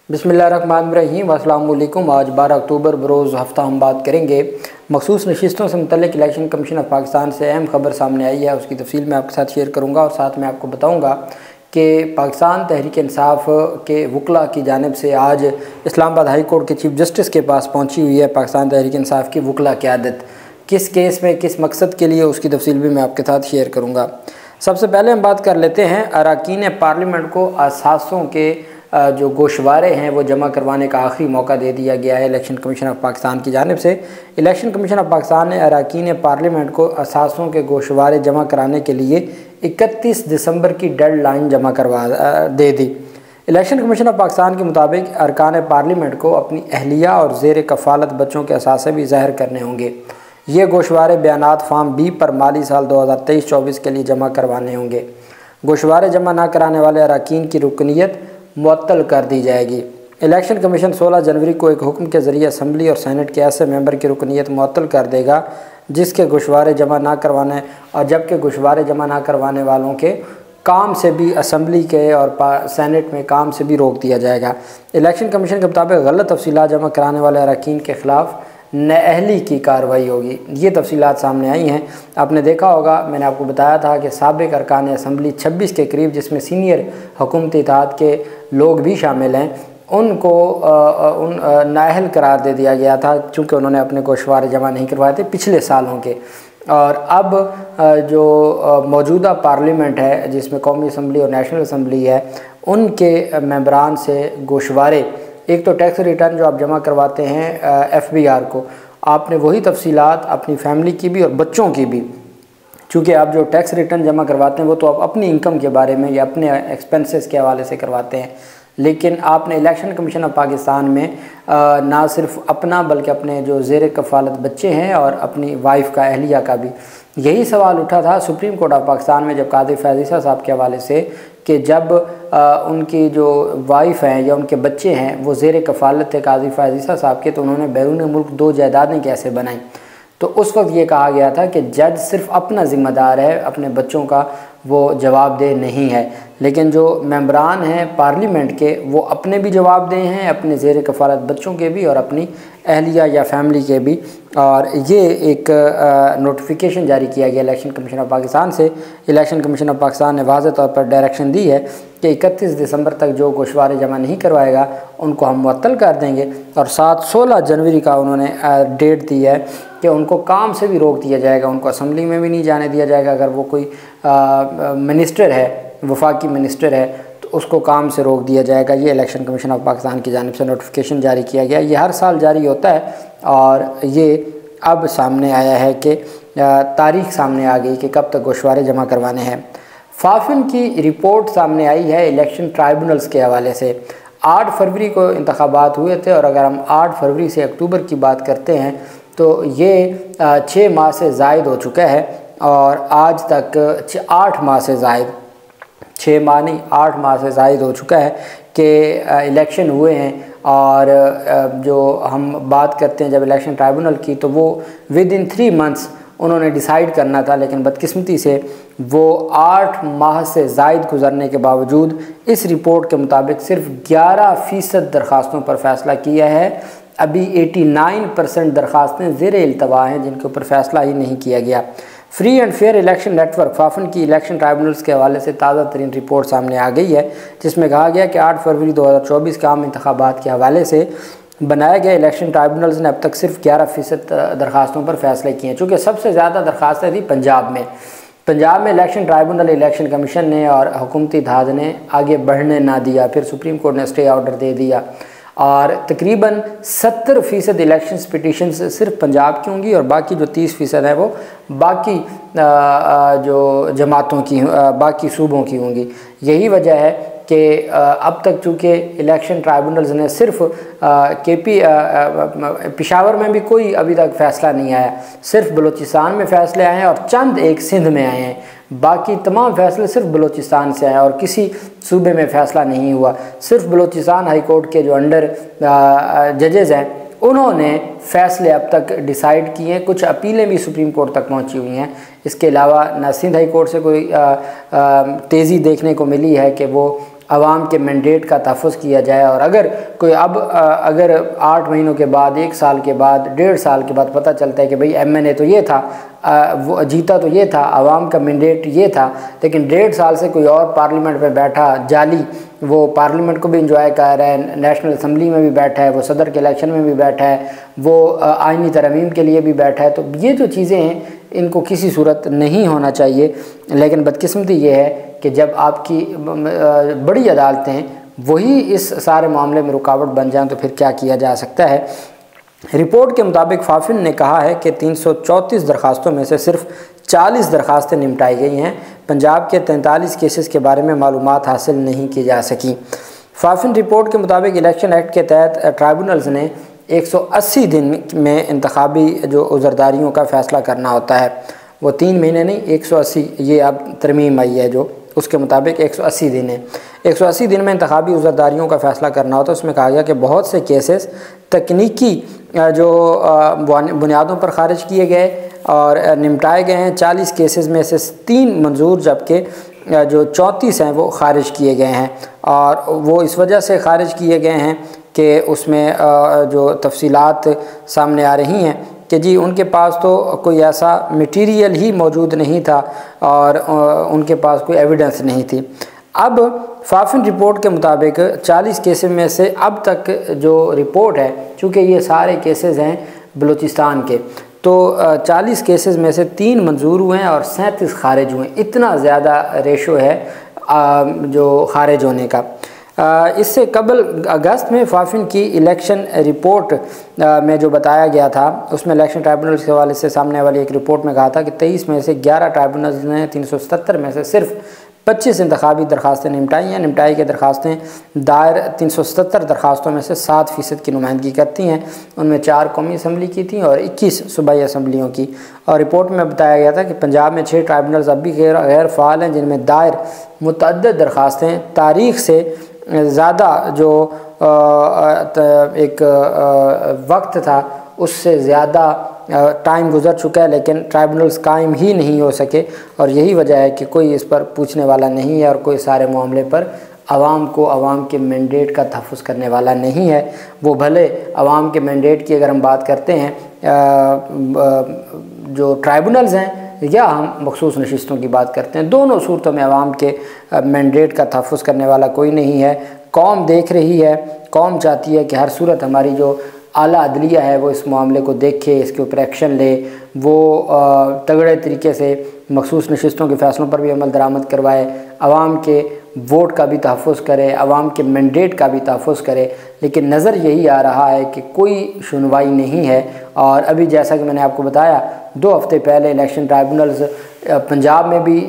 बिस्मिल्लाहिर्रहमानिर्रहीम अस्सलाम वालेकुम। आज 12 अक्टूबर बरोज़ हफ़्ता हम बात करेंगे मखसूस नशिस्तों से मुतल्लिक़ इलेक्शन कमीशन ऑफ पाकिस्तान से अहम खबर सामने आई है। उसकी तफसील मैं आपके साथ शेयर करूँगा और साथ में आपको बताऊँगा कि पाकिस्तान तहरीक इंसाफ के वकला की जानिब से आज इस्लामाबाद हाई कोर्ट के चीफ जस्टिस के पास पहुँची हुई है पाकिस्तान तहरीक इंसाफ की वकला क़यादत। किस केस में किस मकसद के लिए, उसकी तफसील भी मैं आपके साथ शेयर करूँगा। सबसे पहले हम बात कर लेते हैं अरकान पार्लियामेंट को असासों के जो गोशवारे हैं वो जमा करवाने का आखिरी मौका दे दिया गया है इलेक्शन कमीशन ऑफ पाकिस्तान की जानिब से। इलेक्शन कमीशन ऑफ पाकिस्तान ने अरकान पार्लियामेंट को असासों के गोशवारे जमा कराने के लिए 31 दिसंबर की डेडलाइन जमा करवा दे दी। इलेक्शन कमीशन ऑफ पाकिस्तान के मुताबिक अरकान पार्लियामेंट को अपनी अहलिया और ज़ेर कफ़ालत बच्चों के असासे भी ज़ाहिर करने होंगे। ये गोशवारे बयानात फार्म बी पर माली साल 2023-24 के लिए जमा करवाने होंगे। गोशवारे जमा न कराने वाले अरकान की रुकनीत मुअत्तल कर दी जाएगी। इलेक्शन कमीशन 16 जनवरी को एक हुक्म के ज़रिए असम्बली और सेनेट के ऐसे मेंबर की रुकनीत मुअत्तल कर देगा जिसके गोशवारे जमा ना करवाने और जबकि गोशवारे जमा ना करवाने वालों के काम से भी असम्बली के और सेनेट में काम से भी रोक दिया जाएगा। इलेक्शन कमीशन के मुताबिक गलत तफसीलात जमा कराने वाले अरकान के ख़िलाफ़ नाअहली की कार्रवाई होगी। ये तफसीलात सामने आई हैं। आपने देखा होगा, मैंने आपको बताया था कि साबिक़ अरकान असम्बली 26 के करीब, जिसमें सीनियर हुकूमती इत्तेहाद के लोग भी शामिल हैं, उनको नाअहल करार दे दिया गया था चूँकि उन्होंने अपने गोशवारे जमा नहीं करवाए थे पिछले सालों के। और अब जो मौजूदा पार्लियामेंट है जिसमें कौमी असम्बली और नेशनल असम्बली है, उनके मेंबरान से गोशवारे, एक तो टैक्स रिटर्न जो आप जमा करवाते हैं FBR को, आपने वही तफसीलात अपनी फैमिली की भी और बच्चों की भी, चूँकि आप जो टैक्स रिटर्न जमा करवाते हैं वो तो आप अपनी इनकम के बारे में या अपने एक्सपेंसेस के हवाले से करवाते हैं, लेकिन आपने इलेक्शन कमीशन ऑफ पाकिस्तान में ना सिर्फ अपना बल्कि अपने जो ज़ेर कफ़ालत बच्चे हैं और अपनी वाइफ का, अहलिया का भी। यही सवाल उठा था सुप्रीम कोर्ट ऑफ पाकिस्तान में जब कादी फैज़ ईसा साहब के हवाले से कि जब उनकी जो वाइफ हैं या उनके बच्चे हैं वो ज़ेर कफ़ालत थे कादी फैज़ ईसा साहब के, तो उन्होंने बैरून मुल्क 2 जायदादें कैसे बनाई। तो उस वक्त ये कहा गया था कि जज सिर्फ अपना ज़िम्मेदार है, अपने बच्चों का वो जवाबदेह नहीं है, लेकिन जो मेंबरान हैं पार्लियामेंट के वो अपने भी जवाबदेह हैं, अपने ज़ेर कफ़ालत बच्चों के भी और अपनी अहलिया या फैमिली के भी। और ये एक नोटिफिकेशन जारी किया गया इलेक्शन कमीशन ऑफ पाकिस्तान से। इलेक्शन कमीशन ऑफ पाकिस्तान ने वाज़ेह तौर पर डायरेक्शन दी है कि 31 दिसंबर तक जो गोशवारे जमा नहीं करवाएगा उनको हम मुअत्तल कर देंगे। और 16 जनवरी का उन्होंने डेट दी है कि उनको काम से भी रोक दिया जाएगा, उनको असम्बली में भी नहीं जाने दिया जाएगा। अगर वो कोई मिनिस्टर है, वफाकी मिनिस्टर है, तो उसको काम से रोक दिया जाएगा। ये इलेक्शन कमीशन ऑफ पाकिस्तान की जानिब से नोटिफिकेशन जारी किया गया। ये हर साल जारी होता है और ये अब सामने आया है कि तारीख सामने आ गई कि कब तक गोशवारे जमा करवाने हैं। फाफिन की रिपोर्ट सामने आई है इलेक्शन ट्राइब्यूनल्स के हवाले से। 8 फरवरी को इंतखाबात हुए थे और अगर हम 8 फरवरी से अक्टूबर की बात करते हैं तो ये 6 माह से ज़ायद हो चुका है और आज तक 8 माह से ज़ायद, 6 माह नहीं 8 माह से ज़ायद हो चुका है कि इलेक्शन हुए हैं। और जो हम बात करते हैं जब इलेक्शन ट्राइब्यूनल की, तो वो विद इन 3 मंथ्स उन्होंने डिसाइड करना था, लेकिन बदकिस्मती से वो 8 माह से ज़ायद गुजरने के बावजूद इस रिपोर्ट के मुताबिक सिर्फ 11% दरख्वास्तों पर फ़ैसला किया है। अभी 89% दरख्वास्तें ज़ेर इल्तवा हैं जिनके ऊपर फ़ैसला ही नहीं किया गया। Free and fair election network Fafen की इलेक्शन ट्राइब्यूनल्स के हवाले से ताज़ा तरीन रिपोर्ट सामने आ गई है, जिसमें कहा गया कि 8 फरवरी 2024 के आम इंतखाबात के हवाले से बनाया गया इलेक्शन ट्राइब्यूनल्स ने अब तक सिर्फ 11% दरख्वास्तों पर फ़ैसले किए हैं। चूँकि सबसे ज़्यादा दरख्वास्तें थी पंजाब में इलेक्शन ट्राइब्यूनल, इलेक्शन कमीशन ने और हुकूमती इत्तेहाद ने आगे बढ़ने ना दिया। फिर सुप्रीम कोर्ट ने स्टे ऑर्डर दे दिया और तकरीबन 70% इलेक्शंस पिटीशंस सिर्फ पंजाब की होंगी और बाकी जो 30% है वो बाकी जो जमातों की, बाकी सूबों की होंगी। यही वजह है कि अब तक चूँकि इलेक्शन ट्राइब्यूनल्स ने सिर्फ पेशावर में भी कोई अभी तक फ़ैसला नहीं आया, सिर्फ बलूचिस्तान में फ़ैसले आए हैं और चंद एक सिंध में आए हैं, बाकी तमाम फ़ैसले सिर्फ बलूचिस्तान से आए और किसी सूबे में फ़ैसला नहीं हुआ। सिर्फ बलूचिस्तान हाई कोर्ट के जो अंडर जजेज़ हैं उन्होंने फ़ैसले अब तक डिसाइड किए हैं। कुछ अपीलें भी सुप्रीम कोर्ट तक पहुंची हुई हैं। इसके अलावा ना सिंध हाई कोर्ट से कोई तेज़ी देखने को मिली है कि वो आवाम के मैंडेट का तहफ़्फ़ुज़ किया जाए। और अगर कोई अगर 8 महीनों के बाद, 1 साल के बाद, 1.5 साल के बाद पता चलता है कि भाई MNA तो ये था, वो जीता तो ये था, आवाम का मैंडेट ये था, लेकिन 1.5 साल से कोई और पार्लियामेंट में बैठा जाली, वो पार्लियामेंट को भी इंजॉय कर रहा है, नेशनल असम्बली में भी बैठा है, वो सदर के इलेक्शन में भी बैठा है, वो आइनी तरमीम के लिए भी बैठा है। तो ये जो चीज़ें हैं इनको किसी सूरत नहीं होना चाहिए। लेकिन बदकिस्मती ये है कि जब आपकी बड़ी अदालतें हैं वही इस सारे मामले में रुकावट बन जाएं तो फिर क्या किया जा सकता है। रिपोर्ट के मुताबिक फाफिन ने कहा है कि 334 दरखास्तों में से सिर्फ 40 दरखास्तें निपटाई गई हैं। पंजाब के 43 केसेस के बारे में मालूमात हासिल नहीं की जा सकी। फाफिन रिपोर्ट के मुताबिक इलेक्शन एक्ट के तहत ट्राइब्यूनल्स ने 180 दिन में इंतखाबी जो उज़रदारियों का फ़ैसला करना होता है, वो 3 महीने नहीं 180, ये अब तरमीम आई है जो उसके मुताबिक 180 दिन है। 180 दिन में इंतखाबी उज़रदारियों का फ़ैसला करना होता है। उसमें कहा गया कि बहुत से केसेस तकनीकी जो बुनियादों पर ख़ारिज किए गए और निपटाए गए हैं। 40 केसेस में से 3 मंजूर, जबकि जो 34 हैं वो ख़ारिज किए गए हैं। और वो इस वजह से ख़ारिज किए गए हैं कि उसमें जो तफसीलात सामने आ रही हैं कि जी उनके पास तो कोई ऐसा मटीरियल ही मौजूद नहीं था और उनके पास कोई एविडेंस नहीं थी। अब फाफिन रिपोर्ट के मुताबिक 40 केसेस में से अब तक जो रिपोर्ट है, चूँकि ये सारे केसेस हैं बलूचिस्तान के, तो 40 केसेस में से 3 मंजूर हुए हैं और 37 खारिज हुए। इतना ज़्यादा रेशो है जो खारिज होने का। इससे कबल अगस्त में फाफिन की इलेक्शन रिपोर्ट में जो बताया गया था, उसमें इलेक्शन ट्राइब्यूनल्स के हवाले से सामने वाली एक रिपोर्ट में कहा था कि 23 में से 11 ट्राइब्यूनल्स ने 377 में से सिर्फ 25 इंतखाबी दरखास्तें निपटाई हैं। निपटाई की दरखास्तें दायर 377 दरखास्तों में से 7% की नुमाइंदगी करती हैं। उनमें 4 कौमी असम्बली की थी और 21 सूबाई असम्बलियों की। और रिपोर्ट में बताया गया था कि पंजाब में 6 ट्राइब्यूनल्स अब भी गैर फ़ाल हैं, जिनमें दायर मुतअद्दिद दरखास्तें तारीख़ से ज़्यादा जो एक वक्त था उससे ज़्यादा टाइम गुज़र चुका है, लेकिन ट्राइब्यूनल्स कायम ही नहीं हो सके। और यही वजह है कि कोई इस पर पूछने वाला नहीं है और कोई सारे मामले पर आवाम के मैंडेट का तहफ़्फ़ुज़ करने वाला नहीं है। वो भले आवाम के मैंडेट की अगर हम बात करते हैं जो ट्राइब्यूनल्स हैं या हम मखसूस नशिस्तों की बात करते हैं, दोनों सूरतों में आवाम के मैंडेट का तहफ़्फ़ुज़ करने वाला कोई नहीं है। कौम देख रही है, कौम चाहती है कि हर सूरत हमारी जो आला अदलिया है वो इस मामले को देखे, इसके ऊपर एक्शन ले, वो तगड़े तरीके से मखसूस नशिस्तों के फ़ैसलों पर भी अमल दरामद करवाए, आवाम के वोट का भी तहफ़्फ़ुज़ करे, आवाम के मैंडेट का भी तहफ़्फ़ुज़ करे। लेकिन नज़र यही आ रहा है कि कोई सुनवाई नहीं है। और अभी जैसा कि मैंने आपको बताया 2 हफ़्ते पहले इलेक्शन ट्राइब्यूनल्स पंजाब में भी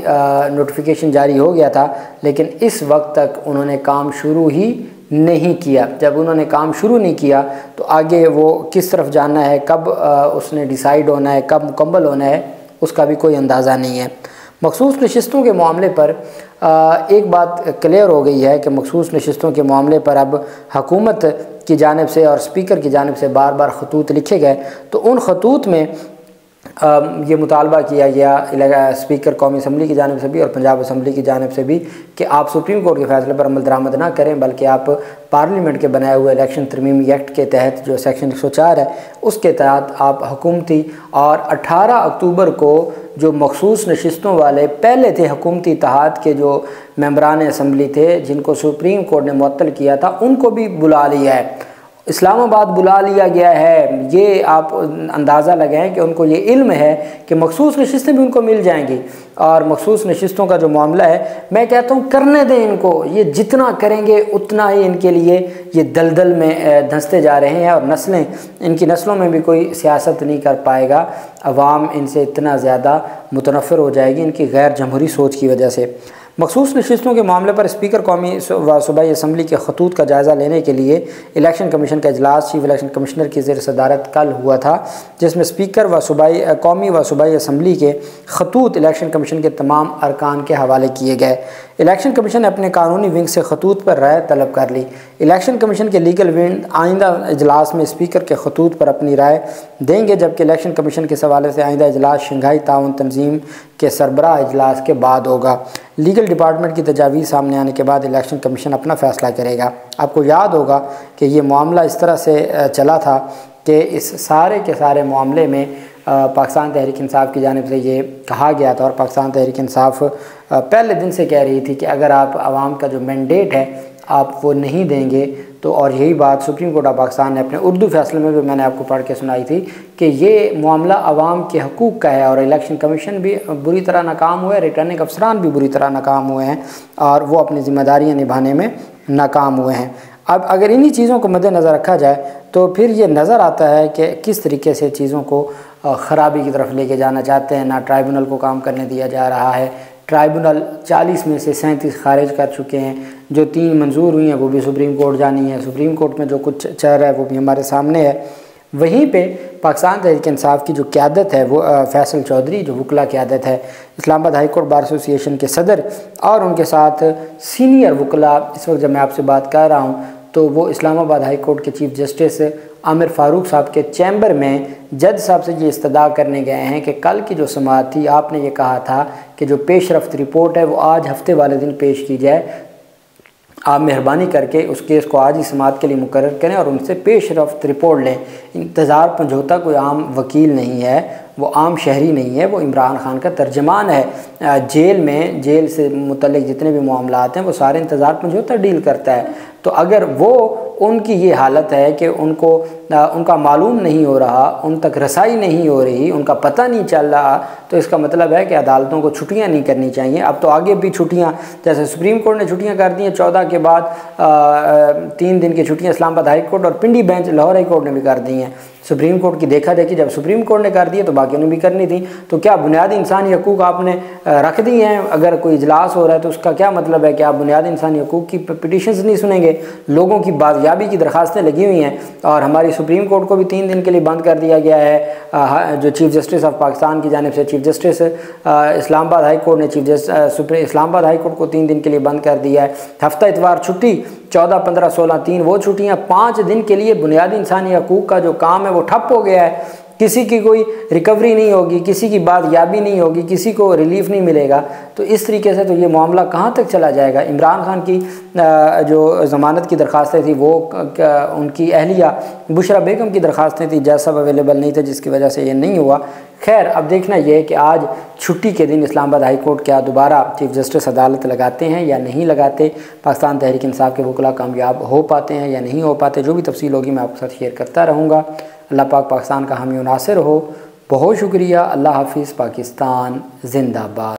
नोटिफिकेशन जारी हो गया था, लेकिन इस वक्त तक उन्होंने काम शुरू ही नहीं किया। जब उन्होंने काम शुरू नहीं किया तो आगे वो किस तरफ जाना है, कब उसने डिसाइड होना है, कब मुकम्मल होना है, उसका भी कोई अंदाज़ा नहीं है। मखसूस नशिस्तों के मामले पर एक बात क्लियर हो गई है कि मखसूस नशिस्तों के मामले पर अब हुकूमत की जानिब से और स्पीकर की जानिब से बार बार खतूत लिखे गए। तो उन खतूत में ये मुतालबा किया गया स्पीकर कौमी असम्बली की जानिब से भी और पंजाब असम्बली की जानिब से भी कि आप सुप्रीम कोर्ट के फ़ैसले पर अमल दरामद ना करें, बल्कि आप पार्लियामेंट के बनाए हुए इलेक्शन तरमीमी एक्ट के तहत जो सेक्शन 104 है उसके तहत आप हुकूमती और 18 अक्टूबर को जो मखसूस नशिस्तों वाले पहले थे हुकूमती इत्तेहाद के जो मेंबरान असम्बली थे जिनको सुप्रीम कोर्ट ने मुअत्तल किया था, उनको भी बुला लिया है, इस्लामाबाद बुला लिया गया है। ये आप अंदाज़ा लगाएं कि उनको ये इल्म है कि मखसूस नशिस्तें भी उनको मिल जाएंगी। और मखसूस नशिस्तों का जो मामला है, मैं कहता हूँ करने दें इनको, ये जितना करेंगे उतना ही इनके लिए ये दलदल में धंसते जा रहे हैं और नस्लें, इनकी नस्लों में भी कोई सियासत नहीं कर पाएगा। अवाम इनसे इतना ज़्यादा मुतनफ़िर हो जाएगी इनकी गैर जमहूरी सोच की वजह से। मखसूस नशिस्तों के मामले पर स्पीकर कौमी व सूबाई असम्बली के खतूत का जायज़ा लेने के लिए इलेक्शन कमीशन का इजलास चीफ इलेक्शन कमिश्नर की ज़ेर सदारत कल हुआ था, जिसमें स्पीकर व कौमी व सूबाई असम्बली के खतूत इलेक्शन कमीशन के तमाम अरकान के हवाले किए गए। इलेक्शन कमीशन ने अपने कानूनी विंग से खतूत पर राय तलब कर ली। इलेक्शन कमीशन के लीगल विंग आइंदा इजलास में स्पीकर के खतूत पर अपनी राय देंगे, जबकि इलेक्शन कमीशन के हवाले से आइंदा इजलास शंघाई ताउन तंजीम के सरबराह इजलास के बाद होगा। लीगल डिपार्टमेंट की तजावीज़ सामने आने के बाद इलेक्शन कमीशन अपना फ़ैसला करेगा। आपको याद होगा कि ये मामला इस तरह से चला था कि इस सारे के सारे मामले में पाकिस्तान तहरीक इंसाफ की जानिब से ये कहा गया था, और पाकिस्तान तहरीक इंसाफ पहले दिन से कह रही थी कि अगर आप आवाम का जो मैंडेट है आप वो नहीं देंगे तो, और यही बात सुप्रीम कोर्ट ऑफ पाकिस्तान ने अपने उर्दू फैसले में भी मैंने आपको पढ़ के सुनाई थी कि ये मामला आवाम के हकूक़ का है, और इलेक्शन कमीशन भी बुरी तरह नाकाम हुआ है, रिटर्निंग अफसरान भी बुरी तरह नाकाम हुए हैं और वो अपनी ज़िम्मेदारियाँ निभाने में नाकाम हुए हैं। अब अगर इन्हीं चीज़ों को मद्देनज़र रखा जाए तो फिर ये नज़र आता है कि किस तरीके से चीज़ों को ख़राबी की तरफ लेके जाना चाहते हैं। ना ट्राइब्यूनल को काम करने दिया जा रहा है, ट्राइब्यूनल 40 में से 37 खारिज कर चुके हैं, जो 3 मंजूर हुई हैं वो भी सुप्रीम कोर्ट जानी है, सुप्रीम कोर्ट में जो कुछ चल रहा है वो भी हमारे सामने है। वहीं पे पाकिस्तान तहरीक इंसाफ की जो क़यादत है वो फैसल चौधरी जो वकला क़यादत है, Islamabad high court bar association के सदर और उनके साथ सीनियर वकला, इस वक्त जब मैं आपसे बात कर रहा हूँ तो वो इस्लामाबाद हाई कोर्ट के चीफ जस्टिस आमिर फ़ारूक साहब के चैम्बर में जज साहब से ये इस्तदा करने गए हैं कि कल की जो समाअत थी आपने ये कहा था कि जो पेशरफ्त रिपोर्ट है वो आज हफ्ते वाले दिन पेश की जाए, आप मेहरबानी करके उस केस को आज ही समाअत के लिए मुकर्रर करें और उनसे पेशरफ्त रिपोर्ट लें। इंतज़ार पंजोता कोई आम वकील नहीं है, वो आम शहरी नहीं है, वो इमरान खान का तर्जमान है। जेल से मुतल्लिक जितने भी मामलात हैं वो सारे इंतज़ार पंजोता डील करता है। तो अगर वो उनकी ये हालत है कि उनका मालूम नहीं हो रहा, उन तक रसाई नहीं हो रही, उनका पता नहीं चल रहा, तो इसका मतलब है कि अदालतों को छुट्टियां नहीं करनी चाहिए। अब तो आगे भी छुट्टियां, जैसे सुप्रीम कोर्ट ने छुट्टियां कर दी हैं 14 के बाद 3 दिन की छुट्टियां इस्लामाबाद हाई कोर्ट और पिंडी बेंच लाहौर हाई कोर्ट ने भी कर दी हैं। सुप्रीम कोर्ट की देखा देखी जब सुप्रीम कोर्ट ने कर दी है तो बाकियों ने भी करनी थी। तो क्या बुनियादी इंसानी हकूक़ आपने रख दी हैं? अगर कोई इजलास हो रहा है तो उसका क्या मतलब है कि आप बुनियादी इंसानी हकूक़ की पिटीशंस नहीं सुनेंगे? लोगों की बाजियाबी की दरखास्तें लगी हुई हैं और हमारी सुप्रीम कोर्ट को भी 3 दिन के लिए बंद कर दिया गया है। जो चीफ़ जस्टिस ऑफ पाकिस्तान की जानिब से chief justice Islamabad high court ने इस्लामाबाद हाई कोर्ट को 3 दिन के लिए बंद कर दिया है। हफ्ता इतवार छुट्टी 14, 15, 16, 3 वो छुट्टियाँ, 5 दिन के लिए बुनियादी इंसानी हकूक़ का जो काम है वो ठप हो गया है। किसी की कोई रिकवरी नहीं होगी, किसी की बातयाबी नहीं होगी, किसी को रिलीफ नहीं मिलेगा। तो इस तरीके से तो ये मामला कहाँ तक चला जाएगा? इमरान खान की जो ज़मानत की दरख्वास्तें थी वो उनकी अहलिया बुशरा बेगम की दरख्वास्तें थी, जज साहब अवेलेबल नहीं थे जिसकी वजह से ये नहीं हुआ। खैर अब देखना यह है कि आज छुट्टी के दिन इस्लामाबाद हाई कोर्ट क्या दोबारा चीफ जस्टिस अदालत लगाते हैं या नहीं लगाते, पाकिस्तान तहरीक इंसाफ के वकला कामयाब हो पाते हैं या नहीं हो पाते, जो भी तफसील होगी मैं आपके साथ शेयर करता रहूँगा। अल्लाह पाक पाकिस्तान का हामी नासिर हो। बहुत शुक्रिया। अल्लाह हाफिज़। पाकिस्तान जिंदाबाद।